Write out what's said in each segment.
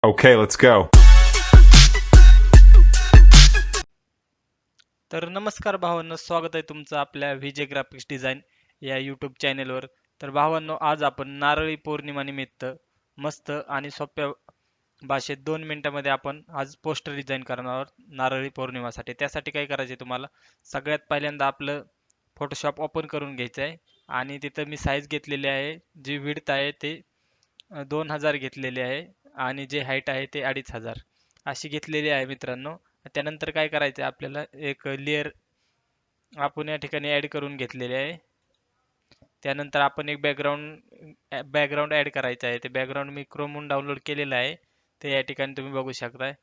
Okay, let's go. तर नमस्कार भावांनो, स्वागत आहे तुमचं आपल्या व्हीजे ग्राफिक्स डिझाईन या यूट्यूब चॅनेलवर. तर भावांनो, आज आपण नारळी पौर्णिमानिमित्त मस्त आणि सोप्या भाषेत 2 मिनिटांमध्ये आपण आज पोस्टर डिझाईन करणार आहोत नारळी पौर्णिमासाठी. त्यासाठी काय करायचे तुम्हाला, सगळ्यात पहिल्यांदा आपलं फोटोशॉप ओपन करून घ्यायचं आहे आणि तिथं मी साईज घेतलेली आहे, जी विड्थ आहे ते 2000 घेतलेली आहे आणि जे हाईट आहे ते 2500 अशी घेतलेली आहे मित्रांनो. त्यानंतर काय करायचं आहे, आपल्याला एक लेअर आपण या ठिकाणी ऍड करून घेतलेले आहे. त्यानंतर आपण एक बॅकग्राऊंड ऍड करायचं आहे. ते बॅकग्राऊंड मी क्रोमहून डाउनलोड केलेलं आहे, ते या ठिकाणी तुम्ही बघू शकताय.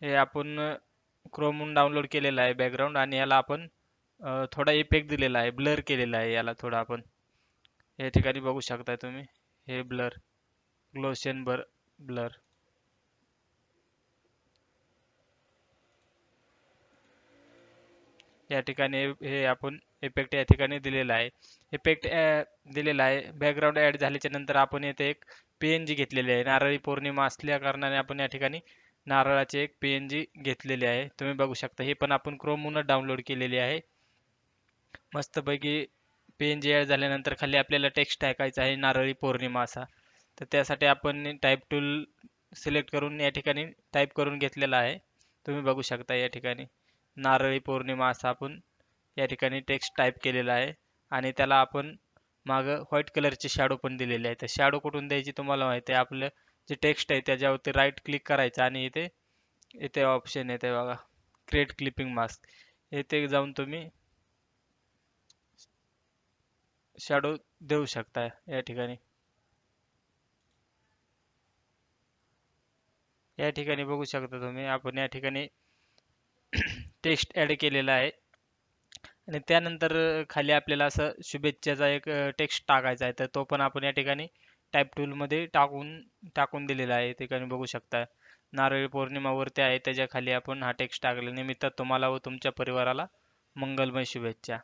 हे आपण क्रोमहून डाउनलोड केलेलं आहे बॅकग्राऊंड, आणि याला आपण थोडा इफेक्ट दिलेला आहे, ब्लर केलेला आहे याला थोडा आपण. या ठिकाणी बघू शकताय तुम्ही, हे ब्लर, ग्लोशन ब्लर. या ठिकाणी हे आपण इफेक्ट या ठिकाणी दिलेला आहे. इफेक्ट दिलेला आहे. बॅकग्राऊंड ऍड झाल्याच्या नंतर आपण येथे एक पीएनजी घेतलेली आहे. नारळी पौर्णिमा असल्या कारणाने आपण या ठिकाणी नारळाचे एक पीएनजी घेतलेले आहे, तुम्ही बघू शकता. हे पण आपण क्रोमहूनच डाउनलोड केलेली आहे. मस्तपैकी पीएनजी ऍड झाल्यानंतर खाली आपल्याला टेक्स्ट टाकायचा आहे, नारळी पौर्णिमा असा. तर त्यासाठी आपण टाईप टूल सिलेक्ट करून या ठिकाणी टाईप करून घेतलेला आहे, तुम्ही बघू शकता. या ठिकाणी नारळी पौर्णिमा असा आपण या ठिकाणी टेक्स्ट टाईप केलेला आहे आणि त्याला आपण मागं व्हाईट कलरची शॅडो पण दिलेली आहे. तर शॅडो कुठून द्यायची तुम्हाला माहिती आहे. आपलं जे टेक्स्ट आहे त्याच्यावरती राईट क्लिक करायचं आणि इथे इथे ऑप्शन येते बघा, क्रिएट क्लिपिंग मास्क. इथे जाऊन तुम्ही शॅडो देऊ शकता या ठिकाणी. या ठिकाणी बघू शकता तुम्ही, आपण या ठिकाणी टेक्स्ट ऍड केलेला आहे आणि त्यानंतर खाली आपल्याला असं शुभेच्छाचा एक टेक्स्ट टाकायचा आहे. तर तो पण आपण या ठिकाणी टाईप टूलमध्ये टाकून दिलेला आहे. ठिकाणी बघू शकता, नारळी पौर्णिमावरती आहे त्याच्या खाली आपण हा टेक्स्ट टाकला, निमित्त तुम्हाला व तुमच्या परिवाराला मंगलमय शुभेच्छा.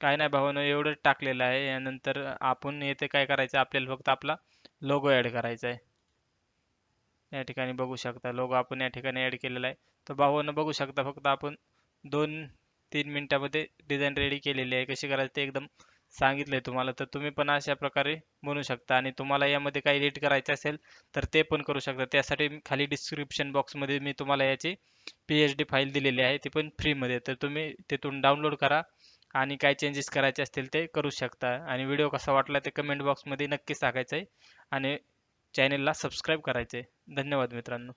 काय नाही भावानं, एवढंच टाकलेलं आहे. यानंतर आपण येथे काय करायचं, आपल्याला फक्त आपला लोगो ऍड करायचा आहे. या ठिकाणी बघू शकता, लोगो आपण या ठिकाणी ऍड केलेला आहे. तर भावानं बघू शकता, फक्त आपण 2-3 मिनिटामध्ये डिझाईन रेडी केलेली आहे. कशी करायची ते एकदम सांगितलंय तुम्हाला. तर तुम्ही पण अशा प्रकारे बनवू शकता आणि तुम्हाला यामध्ये काही एडिट करायचं असेल तर ते पण करू शकता. त्यासाठी खाली डिस्क्रिप्शन बॉक्समध्ये मी तुम्हाला याची पीएचडी फाईल दिलेली आहे, ती पण फ्रीमध्ये. तर तुम्ही तिथून डाउनलोड करा आणि काय चेंजेस करायचे असतील ते करू शकता. आणि व्हिडिओ कसा वाटला ते कमेंट बॉक्समध्ये नक्कीच सांगायचं आहे आणि चॅनेलला सबस्क्राईब करायचं आहे. धन्यवाद मित्रांनो.